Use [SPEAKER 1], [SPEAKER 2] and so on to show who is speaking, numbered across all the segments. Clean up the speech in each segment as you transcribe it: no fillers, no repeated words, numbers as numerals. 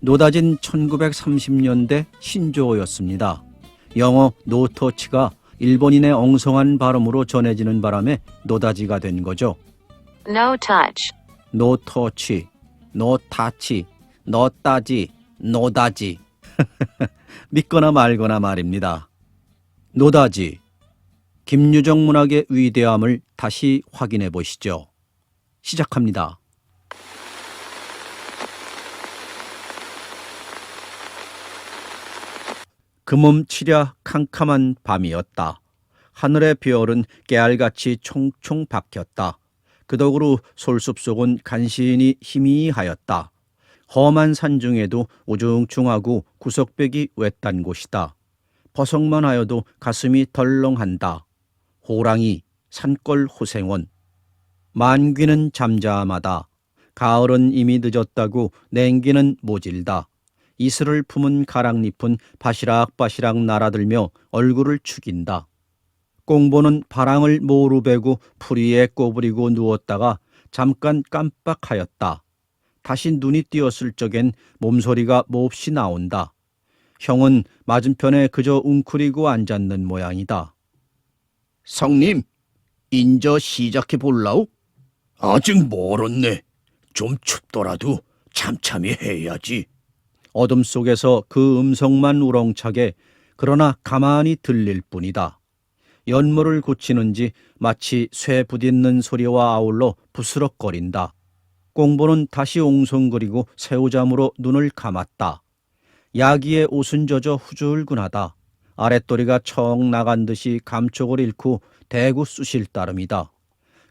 [SPEAKER 1] 노다진 1930년대 신조어였습니다. 영어 노터치가 일본인의 엉성한 발음으로 전해지는 바람에 노다지가 된 거죠.
[SPEAKER 2] No touch.
[SPEAKER 1] 노터치, 노타치, 너따지, 노다지. 믿거나 말거나 말입니다. 노다지. 김유정 문학의 위대함을 다시 확인해 보시죠. 시작합니다. 금음치랴 캄캄한 밤이었다. 하늘의 별은 깨알같이 총총 박혔다. 그 덕으로 솔숲 속은 간신히 희미하였다. 험한 산중에도 우중충하고 구석벽이 외딴 곳이다. 버석만 하여도 가슴이 덜렁한다. 호랑이, 산골 호생원. 만귀는 잠잠하다. 가을은 이미 늦었다고 냉기는 모질다. 이슬을 품은 가랑잎은 바시락바시락 날아들며 얼굴을 축인다. 꽁보는 바람을 모르베고 풀 위에 꼬부리고 누웠다가 잠깐 깜빡하였다. 다시 눈이 띄었을 적엔 몸소리가 몹시 나온다. 형은 맞은편에 그저 웅크리고 앉았는 모양이다.
[SPEAKER 3] 성님, 인저 시작해 볼라우? 아직 멀었네. 좀 춥더라도 참참히 해야지.
[SPEAKER 1] 어둠 속에서 그 음성만 우렁차게 그러나 가만히 들릴 뿐이다. 연못을 고치는지 마치 쇠 부딪는 소리와 아울러 부스럭거린다. 꽁보는 다시 옹성거리고 새우잠으로 눈을 감았다. 야기의 옷은 젖어 후줄근하다. 아랫도리가 청 나간 듯이 감촉을 잃고 대구 쑤실 따름이다.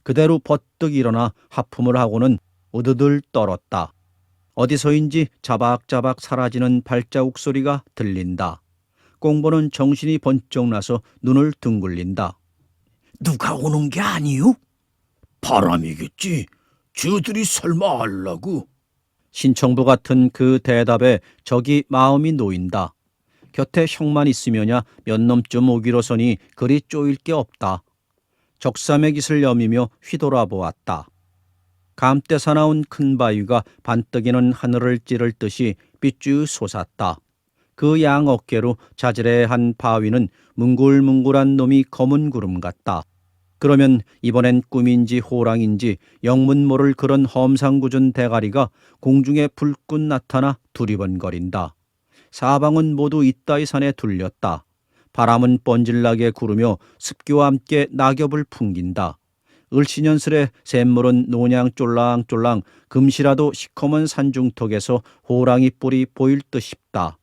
[SPEAKER 1] 그대로 버뜩 일어나 하품을 하고는 우드들 떨었다. 어디서인지 자박자박 사라지는 발자국 소리가 들린다. 꽁보는 정신이 번쩍 나서 눈을 둥글린다.
[SPEAKER 3] 누가 오는 게 아니유? 바람이겠지. 저들이 설마 알라고?
[SPEAKER 1] 신청부 같은 그 대답에 적이 마음이 놓인다. 곁에 형만 있으면야 몇 놈쯤 오기로서니 그리 쪼일 게 없다. 적삼의 깃을 여미며 휘돌아보았다. 감때 사나운 큰 바위가 반뜨기는 하늘을 찌를 듯이 삐쭉 솟았다. 그 양 어깨로 자질해한 바위는 뭉글뭉글한 놈이 검은 구름 같다. 그러면 이번엔 꿈인지 호랑인지 영문 모를 그런 험상궂은 대가리가 공중에 불끈 나타나 두리번거린다. 사방은 모두 이따위 산에 둘렸다. 바람은 번질나게 구르며 습기와 함께 낙엽을 풍긴다. 을씨년슬의 샘물은 노냥 쫄랑쫄랑 금시라도 시커먼 산중턱에서 호랑이 뿔이 보일 듯 싶다.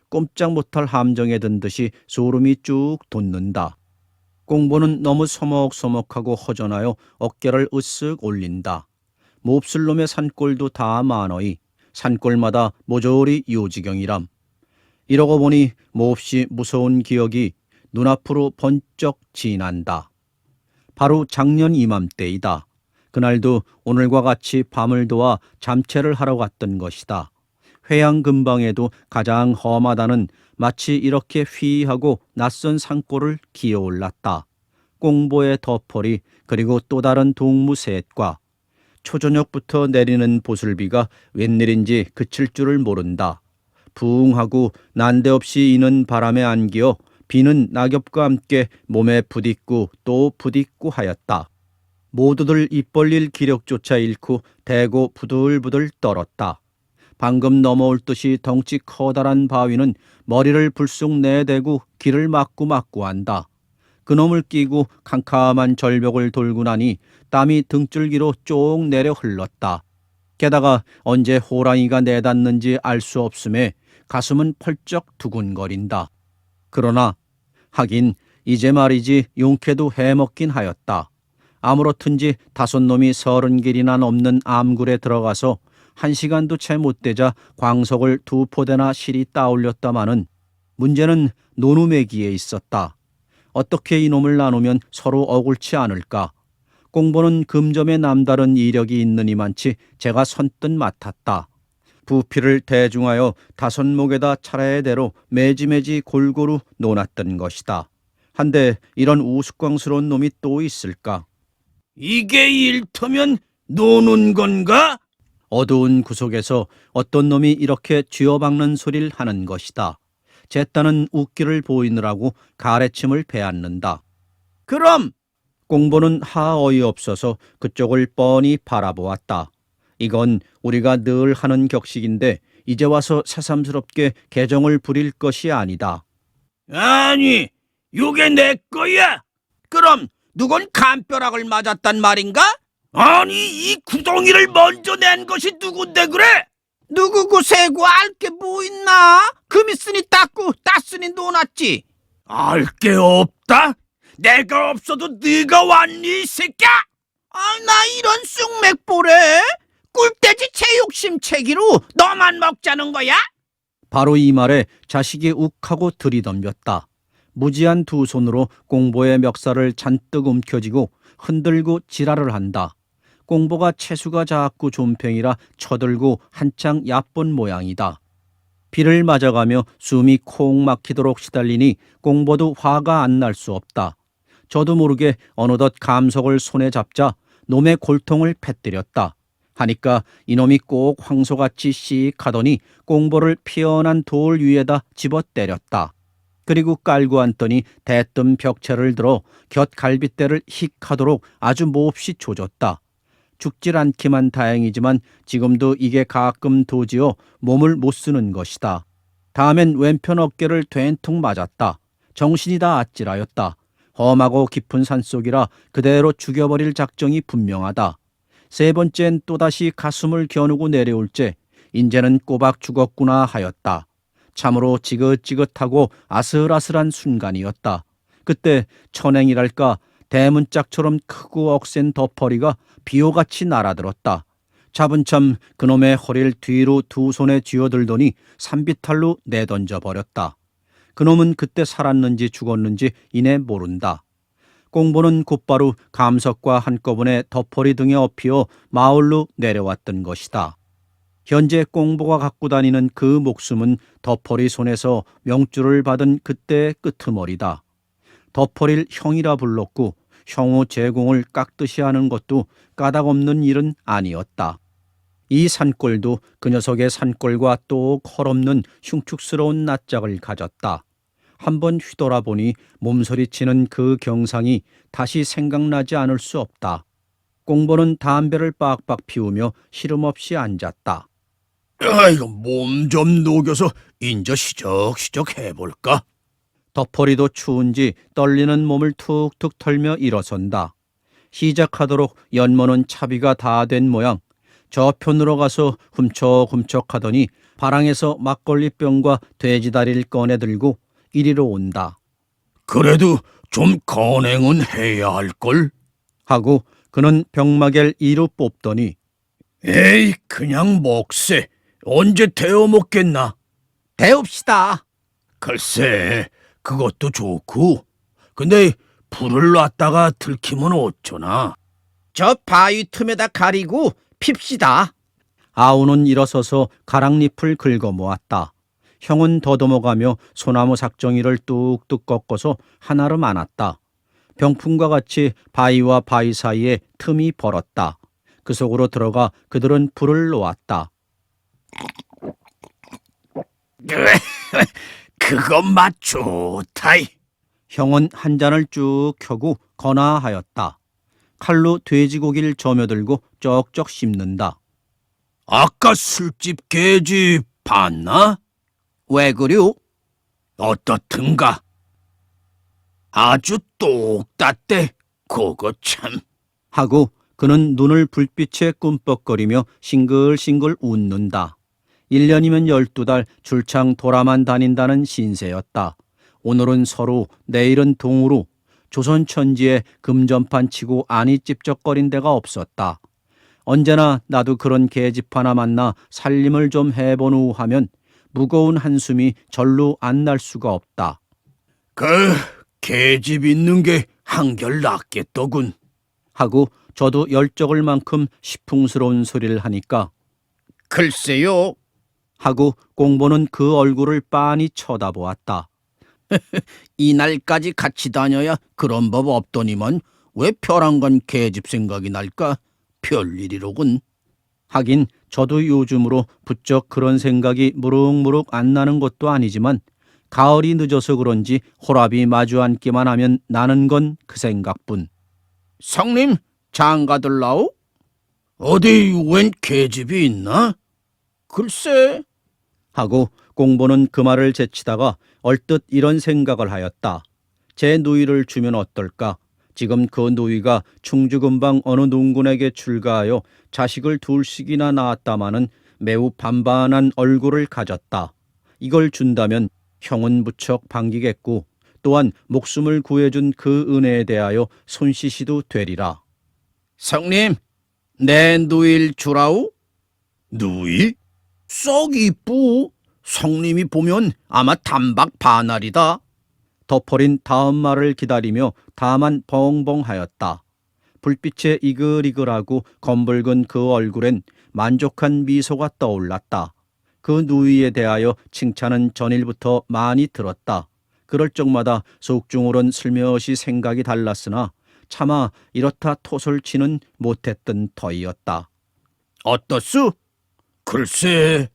[SPEAKER 1] 꼼짝 못할 함정에 든 듯이 소름이 쭉 돋는다. 꽁보는 너무 서먹서먹하고 허전하여 어깨를 으쓱 올린다. 몹쓸 놈의 산골도 다 많어이 산골마다 모조리 요지경이람. 이러고 보니 몹시 무서운 기억이 눈앞으로 번쩍 지난다. 바로 작년 이맘때이다. 그날도 오늘과 같이 밤을 도와 잠채를 하러 갔던 것이다. 회양 근방에도 가장 험하다는 마치 이렇게 휘하고 낯선 산골을 기어올랐다. 꽁보의 덮어리 그리고 또 다른 동무 셋과 초저녁부터 내리는 보슬비가 웬일인지 그칠 줄을 모른다. 부웅하고 난데없이 이는 바람에 안기어 비는 낙엽과 함께 몸에 부딪고 또 부딪고 하였다. 모두들 입 벌릴 기력조차 잃고 대고 부들부들 떨었다. 방금 넘어올 듯이 덩치 커다란 바위는 머리를 불쑥 내대고 길을 막고 한다. 그놈을 끼고 캄캄한 절벽을 돌고 나니 땀이 등줄기로 쭉 내려 흘렀다. 게다가 언제 호랑이가 내닫는지 알 수 없음에 가슴은 펄쩍 두근거린다. 그러나 하긴 이제 말이지 용케도 해먹긴 하였다. 아무렇든지 5놈이 30길이나 넘는 암굴에 들어가서 1시간도 채 못되자 광석을 2포대나 실이 따올렸다마는 문제는 노누매기에 있었다. 어떻게 이놈을 나누면 서로 억울치 않을까? 꽁보는 금점에 남다른 이력이 있느니만치 제가 선뜻 맡았다. 부피를 대중하여 5목에다 차례대로 매지매지 골고루 놓았던 것이다. 한데 이런 우스꽝스러운 놈이 또 있을까?
[SPEAKER 3] 이게 일터면 노는 건가?
[SPEAKER 1] 어두운 구석에서 어떤 놈이 이렇게 쥐어박는 소리를 하는 것이다. 제 딴은 웃기를 보이느라고 가래침을 베앗는다. 그럼! 꽁보는 하 어이없어서 그쪽을 뻔히 바라보았다. 이건 우리가 늘 하는 격식인데 이제 와서 새삼스럽게 개정을 부릴 것이 아니다.
[SPEAKER 3] 아니, 요게 내 거야? 그럼 누군 감벼락을 맞았단 말인가? 아니, 이 구덩이를 먼저 낸 것이 누군데 그래? 누구고 새고 알 게 뭐 있나? 금 있으니 땄고 땄으니 놓았지. 알 게 없다? 내가 없어도 네가 왔니, 이 새끼야? 아, 나 이런 쑥맥보래? 꿀돼지 제욕심 채기로 너만 먹자는 거야?
[SPEAKER 1] 바로 이 말에 자식이 욱하고 들이덤볐다. 무지한 두 손으로 꽁보의 멱살을 잔뜩 움켜쥐고 흔들고 지랄을 한다. 꽁보가 체수가 작고 좀팽이라 쳐들고 한창 얕본 모양이다. 비를 맞아가며 숨이 콩 막히도록 시달리니 꽁보도 화가 안 날 수 없다. 저도 모르게 어느덧 감석을 손에 잡자 놈의 골통을 패뜨렸다. 하니까 이놈이 꼭 황소같이 씩 하더니 꽁보를 피어난 돌 위에다 집어 때렸다. 그리고 깔고 앉더니 대뜸 벽체를 들어 곁 갈빗대를 힉 하도록 아주 몹시 조졌다. 죽질 않기만 다행이지만 지금도 이게 가끔 도지어 몸을 못 쓰는 것이다. 다음엔 왼편 어깨를 된통 맞았다. 정신이 다 아찔하였다. 험하고 깊은 산속이라 그대로 죽여버릴 작정이 분명하다. 세 번째는 또다시 가슴을 겨누고 내려올 째 인제는 꼬박 죽었구나 하였다. 참으로 지긋지긋하고 아슬아슬한 순간이었다. 그때 천행이랄까 대문짝처럼 크고 억센 덮어리가 비호같이 날아들었다. 잡은 참 그놈의 허리를 뒤로 두 손에 쥐어들더니 산비탈로 내던져 버렸다. 그놈은 그때 살았는지 죽었는지 이내 모른다. 꽁보는 곧바로 감석과 한꺼번에 덮어리 등에 업히어 마을로 내려왔던 것이다. 현재 꽁보가 갖고 다니는 그 목숨은 덮어리 손에서 명줄을 받은 그때의 끄트머리다. 덮어리를 형이라 불렀고 형우 제공을 깎듯이 하는 것도 까닭없는 일은 아니었다. 이 산골도 그 녀석의 산골과 똑 헐없는 흉측스러운 낯짝을 가졌다. 한번 휘돌아보니 몸서리치는 그 경상이 다시 생각나지 않을 수 없다. 꽁보는 담배를 빡빡 피우며 시름없이 앉았다.
[SPEAKER 3] 아이고, 몸 좀 녹여서 인저 시적시적 해볼까?
[SPEAKER 1] 덮어리도 추운지 떨리는 몸을 툭툭 털며 일어선다. 시작하도록 연모는 차비가 다 된 모양. 저편으로 가서 훔척훔척 하더니 바랑에서 막걸리병과 돼지다리를 꺼내 들고 이리로 온다.
[SPEAKER 3] 그래도 좀 건행은 해야 할걸?
[SPEAKER 1] 하고 그는 병마개를 이로 뽑더니
[SPEAKER 3] 에이, 그냥 먹세. 언제 데워 먹겠나? 데웁시다. 글쎄, 그것도 좋고. 근데 불을 놨다가 들키면 어쩌나? 저 바위 틈에다 가리고 핍시다.
[SPEAKER 1] 아우는 일어서서 가랑잎을 긁어 모았다. 형은 더듬어가며 소나무 삭정이를 뚝뚝 꺾어서 하나로 많았다. 병풍과 같이 바위와 바위 사이에 틈이 벌었다. 그 속으로 들어가 그들은 불을 놓았다.
[SPEAKER 3] 그것 맛 좋다이.
[SPEAKER 1] 형은 한 잔을 쭉 켜고 건하하였다. 칼로 돼지고기를 저며들고 쩍쩍 씹는다.
[SPEAKER 3] 아까 술집 계집 봤나? 왜 그려? 어떻든가? 아주 똑같대. 그거 참.
[SPEAKER 1] 하고 그는 눈을 불빛에 꿈뻑거리며 싱글싱글 웃는다. 1년이면 12달 줄창 돌아만 다닌다는 신세였다. 오늘은 서로 내일은 동으로 조선 천지에 금전판 치고 안이 찝쩍거린 데가 없었다. 언제나 나도 그런 계집 하나 만나 살림을 좀 해본 후 하면 무거운 한숨이 절로 안 날 수가 없다.
[SPEAKER 3] 그 계집 있는 게 한결 낫겠더군.
[SPEAKER 1] 하고 저도 열적을 만큼 시풍스러운 소리를 하니까
[SPEAKER 3] 글쎄요.
[SPEAKER 1] 하고 꽁보는 그 얼굴을 빤히 쳐다보았다.
[SPEAKER 3] 이날까지 같이 다녀야 그런 법 없더니만 왜 벼랑간 계집 생각이 날까? 별일이로군.
[SPEAKER 1] 하긴 저도 요즘으로 부쩍 그런 생각이 무럭무럭 안 나는 것도 아니지만 가을이 늦어서 그런지 호랍이 마주 앉기만 하면 나는 건 그 생각뿐.
[SPEAKER 3] 성님, 장가들라오? 어디 웬 계집이 있나? 글쎄,
[SPEAKER 1] 하고 공보는 그 말을 제치다가 얼뜻 이런 생각을 하였다. 제 누이를 주면 어떨까? 지금 그 누이가 충주 근방 어느 농군에게 출가하여 자식을 둘씩이나 낳았다마는 매우 반반한 얼굴을 가졌다. 이걸 준다면 형은 무척 반기겠고 또한 목숨을 구해준 그 은혜에 대하여 손씨시도 되리라.
[SPEAKER 3] 성님, 내 누일 주라오? 누이? 썩 이쁘. 성님이 보면 아마 단박 반알이다.
[SPEAKER 1] 덮어린 다음 말을 기다리며 다만 벙벙하였다. 불빛에 이글이글하고 검붉은 그 얼굴엔 만족한 미소가 떠올랐다. 그 누이에 대하여 칭찬은 전일부터 많이 들었다. 그럴 적마다 속중으론 슬며시 생각이 달랐으나 차마 이렇다 토솔치는 못했던 터이었다.
[SPEAKER 3] 어떻소? 글쎄,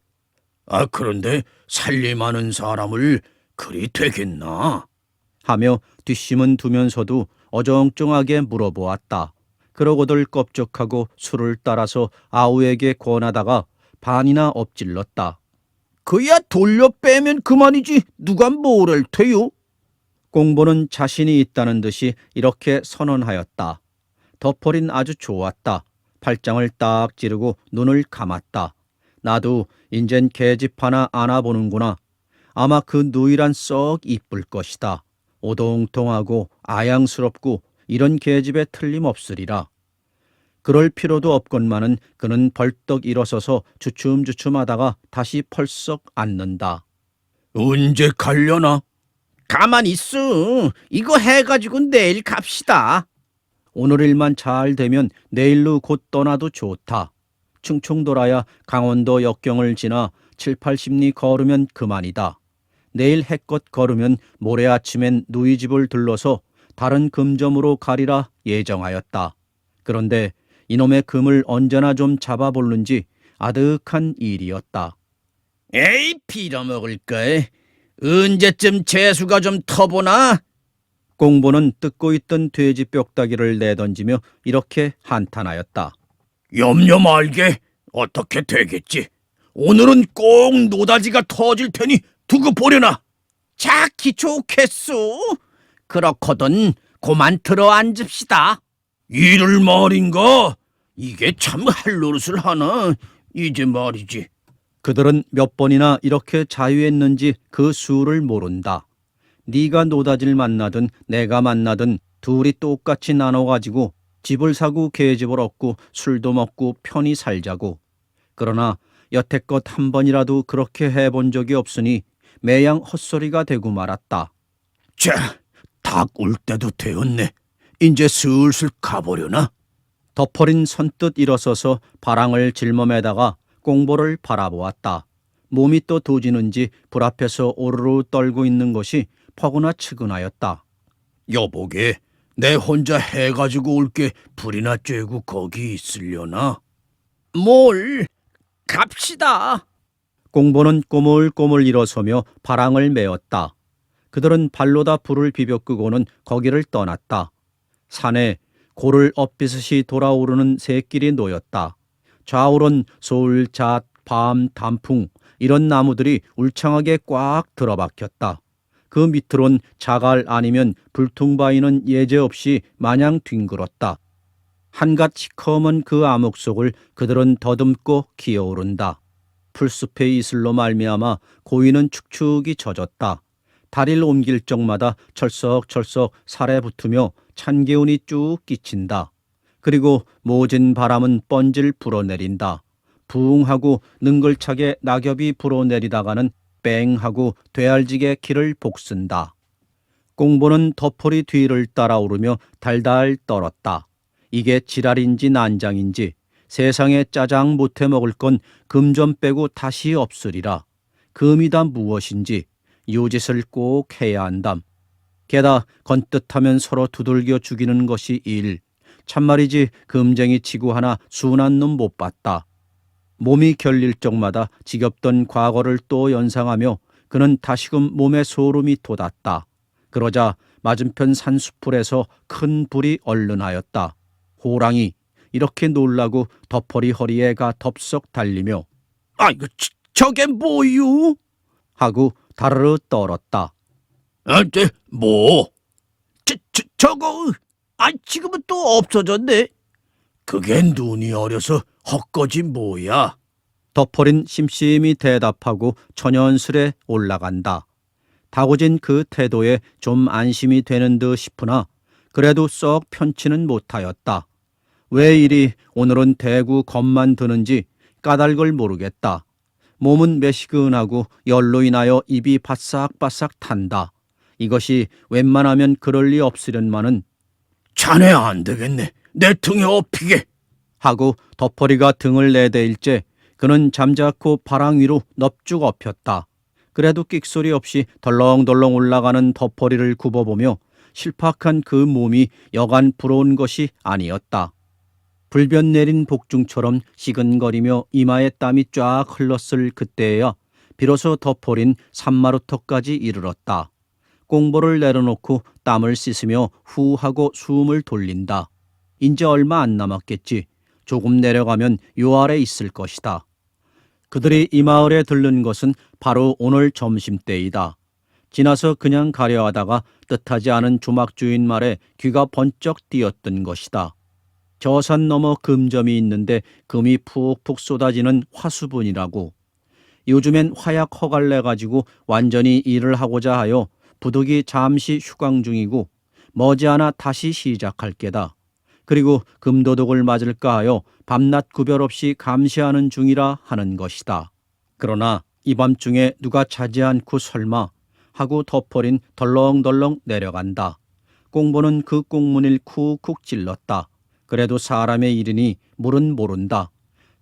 [SPEAKER 3] 그런데 살림하는 사람을 그리 되겠나?
[SPEAKER 1] 하며 뒷심은 두면서도 어정쩡하게 물어보았다. 그러고들 껍적하고 술을 따라서 아우에게 권하다가 반이나 엎질렀다.
[SPEAKER 3] 그야 돌려 빼면 그만이지 누가 뭐랄 테요?
[SPEAKER 1] 공보는 자신이 있다는 듯이 이렇게 선언하였다. 덮어린 아주 좋았다. 팔짱을 딱 찌르고 눈을 감았다. 나도 인젠 계집 하나 안아보는구나. 아마 그 누이란 썩 이쁠 것이다. 오동통하고 아양스럽고 이런 계집에 틀림없으리라. 그럴 필요도 없건만은 그는 벌떡 일어서서 주춤주춤하다가 다시 펄썩 앉는다.
[SPEAKER 3] 언제 갈려나? 가만 있어. 이거 해가지고 내일 갑시다.
[SPEAKER 1] 오늘 일만 잘 되면 내일로 곧 떠나도 좋다. 충충 돌아야 강원도 역경을 지나 7, 80리 걸으면 그만이다. 내일 해껏 걸으면 모레 아침엔 누이 집을 들러서 다른 금점으로 가리라 예정하였다. 그런데 이놈의 금을 언제나 좀 잡아볼는지 아득한 일이었다.
[SPEAKER 3] 에이, 빌어먹을까? 언제쯤 재수가 좀 터보나?
[SPEAKER 1] 공보는 뜯고 있던 돼지 뼈다귀를 내던지며 이렇게 한탄하였다.
[SPEAKER 3] 염려 말게. 어떻게 되겠지? 오늘은 꼭 노다지가 터질 테니 두고 보려나. 자기 좋겠소. 그렇거든 고만 들어 앉읍시다. 이를 말인가? 이게 참 할 노릇을 하나. 이제 말이지.
[SPEAKER 1] 그들은 몇 번이나 이렇게 자유했는지 그 수를 모른다. 네가 노다지를 만나든 내가 만나든 둘이 똑같이 나눠가지고 집을 사고 계집을 얻고 술도 먹고 편히 살자고. 그러나 여태껏 한 번이라도 그렇게 해본 적이 없으니 매양 헛소리가 되고 말았다.
[SPEAKER 3] 자, 닭 올 때도 되었네. 이제 슬슬 가보려나?
[SPEAKER 1] 덮어린 선뜻 일어서서 바랑을 짊어매다가 공보를 바라보았다. 몸이 또 도지는지 불 앞에서 오르르 떨고 있는 것이 퍼구나 측은하였다.
[SPEAKER 3] 여보게, 내 혼자 해가지고 올게 불이나 쬐고 거기 있으려나? 뭘? 갑시다.
[SPEAKER 1] 공보는 꼬물꼬물 일어서며 바랑을 메었다. 그들은 발로다 불을 비벼 끄고는 거기를 떠났다. 산에 고를 엇비듯이 돌아오르는 새길이 놓였다. 좌우론 솔, 잣, 밤, 단풍 이런 나무들이 울창하게 꽉 들어박혔다. 그 밑으론 자갈 아니면 불퉁바위는 예제없이 마냥 뒹굴었다. 한갓 시커먼 그 암흑 속을 그들은 더듬고 기어오른다. 풀숲의 이슬로 말미암아 고위는 축축이 젖었다. 다리를 옮길 적마다 철썩철썩 살에 붙으며 찬 기운이 쭉 끼친다. 그리고 모진 바람은 뻔질 불어내린다. 부웅하고 능글차게 낙엽이 불어내리다가는 뺑하고 되알지게 길을 복쓴다. 공보는 덮어리 뒤를 따라오르며 달달 떨었다. 이게 지랄인지 난장인지 세상에 짜장 못해 먹을 건 금 좀 빼고 다시 없으리라. 금이다 무엇인지 요짓을 꼭 해야 한담. 게다 건뜻하면 서로 두들겨 죽이는 것이 일. 참말이지 금쟁이 치고 하나 순한 놈 못 봤다. 몸이 결릴 적마다 지겹던 과거를 또 연상하며 그는 다시금 몸에 소름이 돋았다. 그러자 맞은편 산수풀에서 큰 불이 얼른하였다. 호랑이 이렇게 놀라고 덮어리 허리에 가 덥석 달리며
[SPEAKER 3] 아이고, 저게 뭐유?
[SPEAKER 1] 하고 다르르 떨었다.
[SPEAKER 3] 뭐? 저거, 지금은 또 없어졌네. 그게 눈이 어려서 헛거지 뭐야?
[SPEAKER 1] 덮어린 심심히 대답하고 천연스레 올라간다. 다고진 그 태도에 좀 안심이 되는 듯 싶으나 그래도 썩 편치는 못하였다. 왜 이리 오늘은 대구 겁만 드는지 까닭을 모르겠다. 몸은 매시근하고 열로 인하여 입이 바싹바싹 탄다. 이것이 웬만하면 그럴 리 없으련마는
[SPEAKER 3] 자네 안 되겠네. 내 등에 업히게.
[SPEAKER 1] 하고 덮어리가 등을 내대일째 그는 잠자코 바랑 위로 넙죽 엎였다. 그래도 끽소리 없이 덜렁덜렁 올라가는 덮어리를 굽어보며 실팍한 그 몸이 여간 부러운 것이 아니었다. 불변 내린 복중처럼 시근거리며 이마에 땀이 쫙 흘렀을 그때에야 비로소 덮어린 산마루터까지 이르렀다. 꽁보를 내려놓고 땀을 씻으며 후 하고 숨을 돌린다. 이제 얼마 안 남았겠지. 조금 내려가면 요 아래 있을 것이다. 그들이 이 마을에 들른 것은 바로 오늘 점심때이다. 지나서 그냥 가려 하다가 뜻하지 않은 조막주인 말에 귀가 번쩍 띄었던 것이다. 저 산 너머 금점이 있는데 금이 푹푹 쏟아지는 화수분이라고. 요즘엔 화약 허갈래 가지고 완전히 일을 하고자 하여 부득이 잠시 휴강 중이고 머지않아 다시 시작할 게다. 그리고 금도둑을 맞을까 하여 밤낮 구별 없이 감시하는 중이라 하는 것이다. 그러나 이 밤중에 누가 자지 않고 설마 하고 덮어린 덜렁덜렁 내려간다. 꽁보는 그 꽁문을 쿡쿡 찔렀다. 그래도 사람의 일이니 물은 모른다.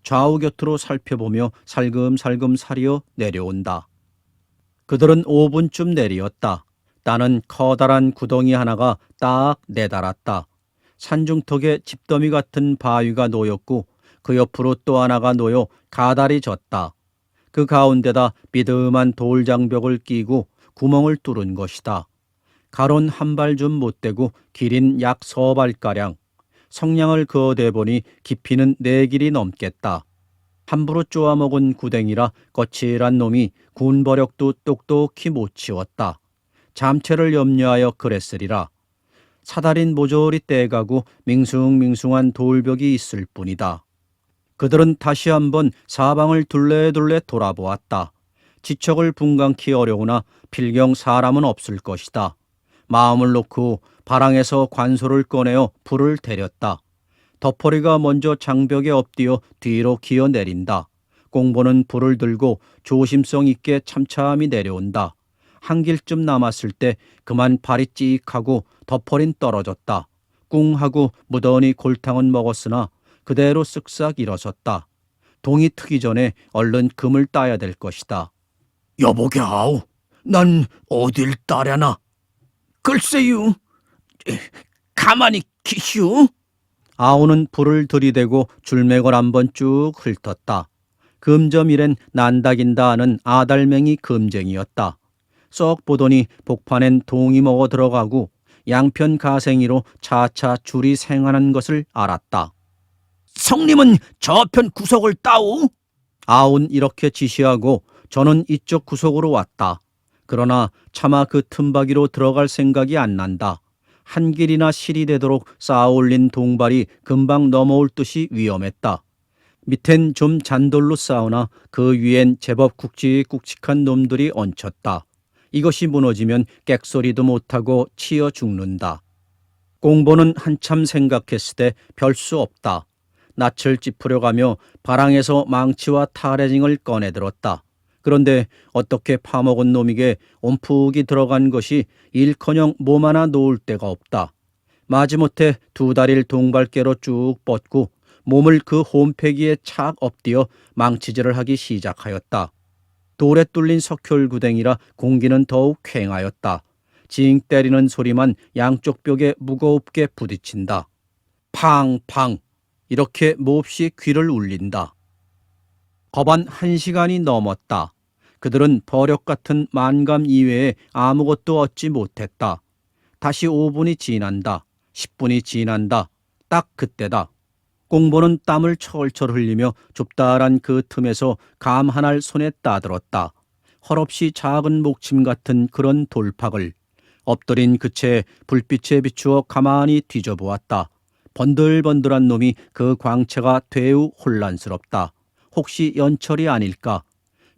[SPEAKER 1] 좌우 곁으로 살펴보며 살금살금 사리어 내려온다. 그들은 5분쯤 내리었다. 따는 커다란 구덩이 하나가 딱 내달았다. 산중턱에 집더미 같은 바위가 놓였고 그 옆으로 또 하나가 놓여 가다리 졌다. 그 가운데다 비듬한 돌장벽을 끼고 구멍을 뚫은 것이다. 가론 한 발 좀 못 되고 길인 약 서발가량. 성냥을 그어대보니 깊이는 4길이 넘겠다. 함부로 쪼아먹은 구덩이라 거칠한 놈이 군버력도 똑똑히 못 치웠다. 잠체를 염려하여 그랬으리라. 사다린 모조리 떼가고 밍숭밍숭한 돌벽이 있을 뿐이다. 그들은 다시 한번 사방을 둘레둘레 돌아보았다. 지척을 분간키 어려우나 필경 사람은 없을 것이다. 마음을 놓고 바랑에서 관소를 꺼내어 불을 데렸다. 덮어리가 먼저 장벽에 엎드려 뒤로 기어 내린다. 꽁보는 불을 들고 조심성 있게 참참히 내려온다. 한 길쯤 남았을 때 그만 발이 찍하고 덮어린 떨어졌다. 꿍 하고 무더니 골탕은 먹었으나 그대로 쓱싹 일어섰다. 동이 트기 전에 얼른 금을 따야 될 것이다.
[SPEAKER 3] 여보게 아우, 난 어딜 따려나? 글쎄요, 가만히 계시오.
[SPEAKER 1] 아우는 불을 들이대고 줄맥을 한번 쭉 훑었다. 금점이란 난다긴다 하는 아달맹이 금쟁이였다. 썩 보더니 복판엔 동이 먹어 들어가고 양편 가생이로 차차 줄이 생하는 것을 알았다.
[SPEAKER 3] 성님은 저편 구석을 따오.
[SPEAKER 1] 아우는 이렇게 지시하고 저는 이쪽 구석으로 왔다. 그러나 차마 그 틈바귀로 들어갈 생각이 안 난다. 한 길이나 실이 되도록 쌓아올린 동발이 금방 넘어올 듯이 위험했다. 밑엔 좀 잔돌로 쌓으나 그 위엔 제법 굵직굵직한 놈들이 얹혔다. 이것이 무너지면 객소리도 못하고 치여 죽는다. 꽁보는 한참 생각했을 때 별 수 없다. 낯을 찌푸려 가며 바랑에서 망치와 타레징을 꺼내들었다. 그런데 어떻게 파먹은 놈에게 온푹이 들어간 것이 일커녕 몸 하나 놓을 데가 없다. 마지못해 2다리를 동발깨로 쭉 뻗고 몸을 그 홈패기에 착 엎드려 망치질을 하기 시작하였다. 돌에 뚫린 석혈구덩이라 공기는 더욱 쾌행하였다. 징 때리는 소리만 양쪽 벽에 무겁게 부딪힌다. 팡팡 이렇게 몹시 귀를 울린다. 거반 1시간이 넘었다. 그들은 버력 같은 만감 이외에 아무것도 얻지 못했다. 다시 5분이 지난다. 10분이 지난다. 딱 그때다. 공보는 땀을 철철 흘리며 좁다란 그 틈에서 감 하나를 손에 따들었다. 헐없이 작은 목침 같은 그런 돌팍을 엎드린 그 채 불빛에 비추어 가만히 뒤져보았다. 번들번들한 놈이 그 광채가 되우 혼란스럽다. 혹시 연철이 아닐까?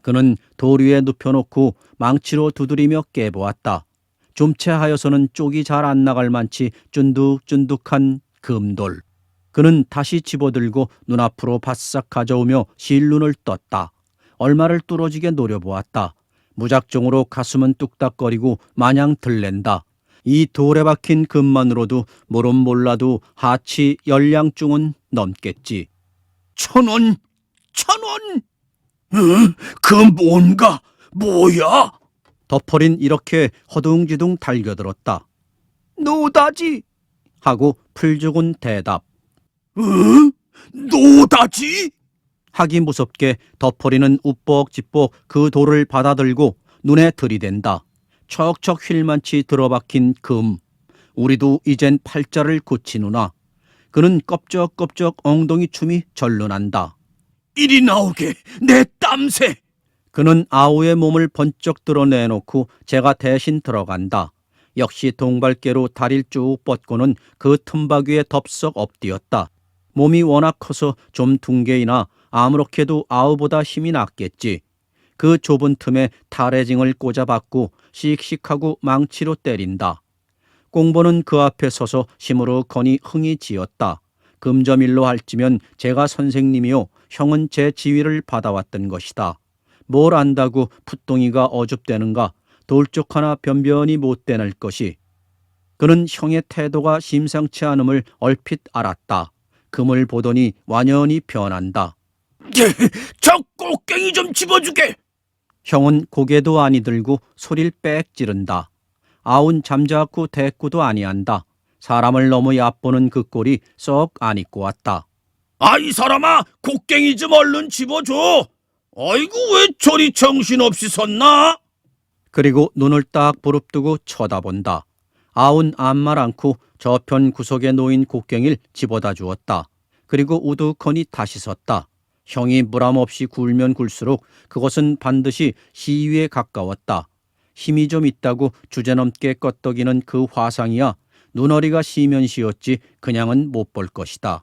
[SPEAKER 1] 그는 돌 위에 눕혀놓고 망치로 두드리며 깨보았다. 좀채하여서는 쪽이 잘 안 나갈 만치 쫀득쫀득한 금돌. 그는 다시 집어들고 눈앞으로 바싹 가져오며 실눈을 떴다. 얼마를 뚫어지게 노려보았다. 무작정으로 가슴은 뚝딱거리고 마냥 들랜다. 이 돌에 박힌 금만으로도 모름 몰라도 하치 10량중은 넘겠지.
[SPEAKER 3] 1,000원? 1,000원? 그 뭔가? 뭐야?
[SPEAKER 1] 덮어린 이렇게 허둥지둥 달겨들었다.
[SPEAKER 3] 노다지?
[SPEAKER 1] 하고 풀죽은 대답.
[SPEAKER 3] 노다지?
[SPEAKER 1] 하기 무섭게 덮어리는 우뻑지뻑 그 돌을 받아들고 눈에 들이댄다. 척척 휠만치 들어박힌 금. 우리도 이젠 팔자를 고치누나. 그는 껍적껍적 엉덩이 춤이 절로 난다.
[SPEAKER 3] 이리 나오게, 내 땀새!
[SPEAKER 1] 그는 아우의 몸을 번쩍 드러내놓고 제가 대신 들어간다. 역시 동발개로 다리를 쭉 뻗고는 그 틈바귀에 덥석 엎드렸다. 몸이 워낙 커서 좀 둥개이나 아무렇게도 아우보다 힘이 났겠지. 그 좁은 틈에 탈해징을 꽂아박고 씩씩하고 망치로 때린다. 공보는 그 앞에 서서 시무룩하니 흥이 지었다. 금저밀로 할지면 제가 선생님이요 형은 제 지위를 받아왔던 것이다. 뭘 안다고 풋동이가 어줍대는가. 돌쪽 하나 변변히 못 대낼 것이. 그는 형의 태도가 심상치 않음을 얼핏 알았다. 금을 보더니 완연히 변한다.
[SPEAKER 3] 저 꽃갱이 좀 집어주게!
[SPEAKER 1] 형은 고개도 아니 들고 소리를 빽 지른다. 아운 잠자코 대꾸도 아니한다. 사람을 너무 얕보는 그 꼴이 썩 안 입고 왔다.
[SPEAKER 3] 아, 이 사람아, 곡괭이 좀 얼른 집어줘! 아이고, 왜 저리 정신없이 섰나?
[SPEAKER 1] 그리고 눈을 딱 부릅뜨고 쳐다본다. 아운 아무 말 않고 저편 구석에 놓인 곡괭이를 집어다 주었다. 그리고 우두커니 다시 섰다. 형이 무람없이 굴면 굴수록 그것은 반드시 시위에 가까웠다. 힘이 좀 있다고 주제넘게 껐덕이는 그 화상이야 눈어리가 시면 시었지 그냥은 못 볼 것이다.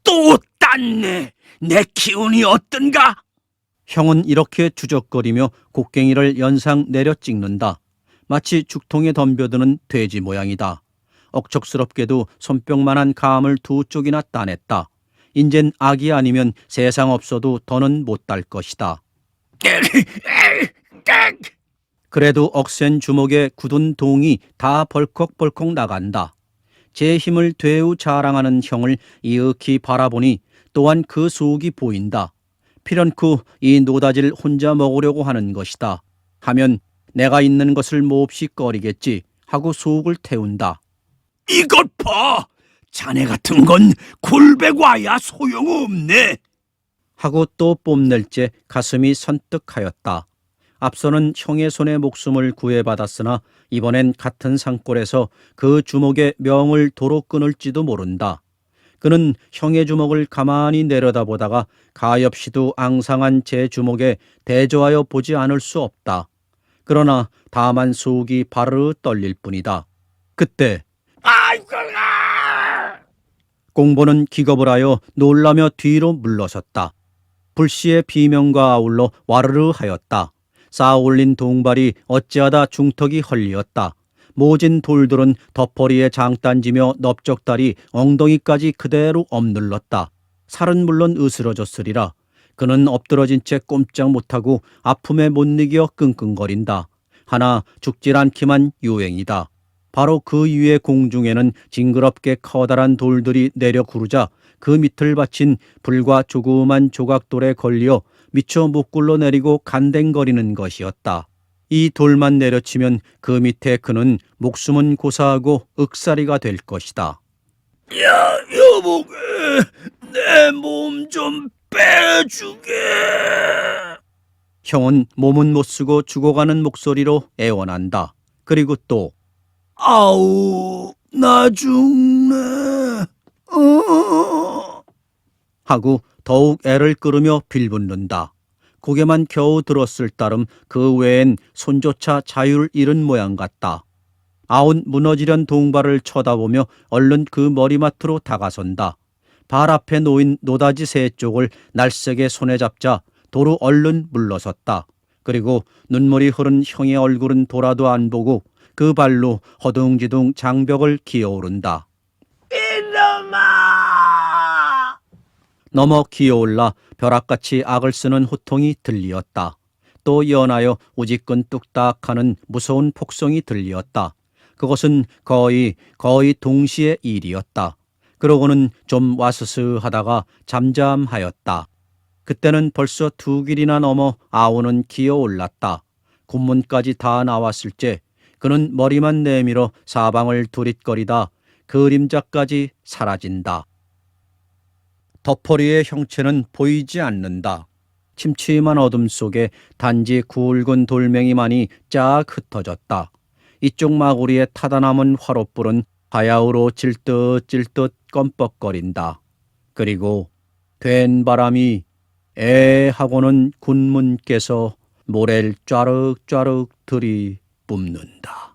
[SPEAKER 3] 또 땄네! 내 기운이 어떤가?
[SPEAKER 1] 형은 이렇게 주적거리며 곡괭이를 연상 내려 찍는다. 마치 죽통에 덤벼드는 돼지 모양이다. 억척스럽게도 손뼉만한 감을 두 쪽이나 따냈다. 인젠 악이 아니면 세상 없어도 더는 못 딸 것이다. 그래도 억센 주먹에 굳은 동이 다 벌컥벌컥 나간다. 제 힘을 되우 자랑하는 형을 이윽히 바라보니 또한 그 속이 보인다. 필연코 이 노다지를 혼자 먹으려고 하는 것이다. 하면 내가 있는 것을 몹시 꺼리겠지 하고 속을 태운다.
[SPEAKER 3] 이것 봐! 자네 같은 건 골백와야 소용없네!
[SPEAKER 1] 하고 또 뽐낼째 가슴이 선뜩하였다. 앞서는 형의 손에 목숨을 구해받았으나 이번엔 같은 산골에서 그 주먹의 명을 도로 끊을지도 모른다. 그는 형의 주먹을 가만히 내려다보다가 가엾이도 앙상한 제 주먹에 대조하여 보지 않을 수 없다. 그러나 다만 속이 바르르 떨릴 뿐이다. 그때
[SPEAKER 3] 아이고!
[SPEAKER 1] 공보는 기겁을 하여 놀라며 뒤로 물러섰다. 불씨의 비명과 아울러 와르르 하였다. 쌓아올린 동발이 어찌하다 중턱이 헐리었다. 모진 돌들은 덮어리에 장단지며 넓적다리 엉덩이까지 그대로 엎눌렀다. 살은 물론 으스러졌으리라. 그는 엎드러진 채 꼼짝 못하고 아픔에 못 이겨 끙끙거린다. 하나 죽질 않기만 유행이다. 바로 그 위에 공중에는 징그럽게 커다란 돌들이 내려 구르자 그 밑을 받친 불과 조그만 조각돌에 걸려 미처 못 굴러내리고 간댕거리는 것이었다. 이 돌만 내려치면 그 밑에 그는 목숨은 고사하고 윽사리가 될 것이다.
[SPEAKER 3] 야, 여보게, 내 몸 좀 빼주게.
[SPEAKER 1] 형은 몸은 못 쓰고 죽어가는 목소리로 애원한다. 그리고 또
[SPEAKER 3] 아우, 나 죽네.
[SPEAKER 1] 하고 더욱 애를 끌으며 빌붙는다. 고개만 겨우 들었을 따름 그 외엔 손조차 자유를 잃은 모양 같다. 아운 무너지려는 동발을 쳐다보며 얼른 그 머리맡으로 다가선다. 발 앞에 놓인 노다지 새 쪽을 날쌔게 손에 잡자 도로 얼른 물러섰다. 그리고 눈물이 흐른 형의 얼굴은 돌아도 안 보고 그 발로 허둥지둥 장벽을 기어오른다.
[SPEAKER 3] 이놈아!
[SPEAKER 1] 넘어 기어올라 벼락같이 악을 쓰는 호통이 들리었다. 또 연하여 우지끈 뚝딱하는 무서운 폭성이 들리었다. 그것은 거의 동시의 일이었다. 그러고는 좀 와스스하다가 잠잠하였다. 그때는 벌써 2길이나 넘어 아우는 기어올랐다. 군문까지 다 나왔을째 그는 머리만 내밀어 사방을 두릿거리다 그림자까지 사라진다. 덮어리의 형체는 보이지 않는다. 침침한 어둠 속에 단지 굵은 돌멩이만이 쫙 흩어졌다. 이쪽 마구리에 타다 남은 화롯불은 바야흐로 질듯질듯 껌뻑거린다. 그리고 된 바람이 에 하고는 군문께서 모래를 쫘륵좌륵 들이뿜는다.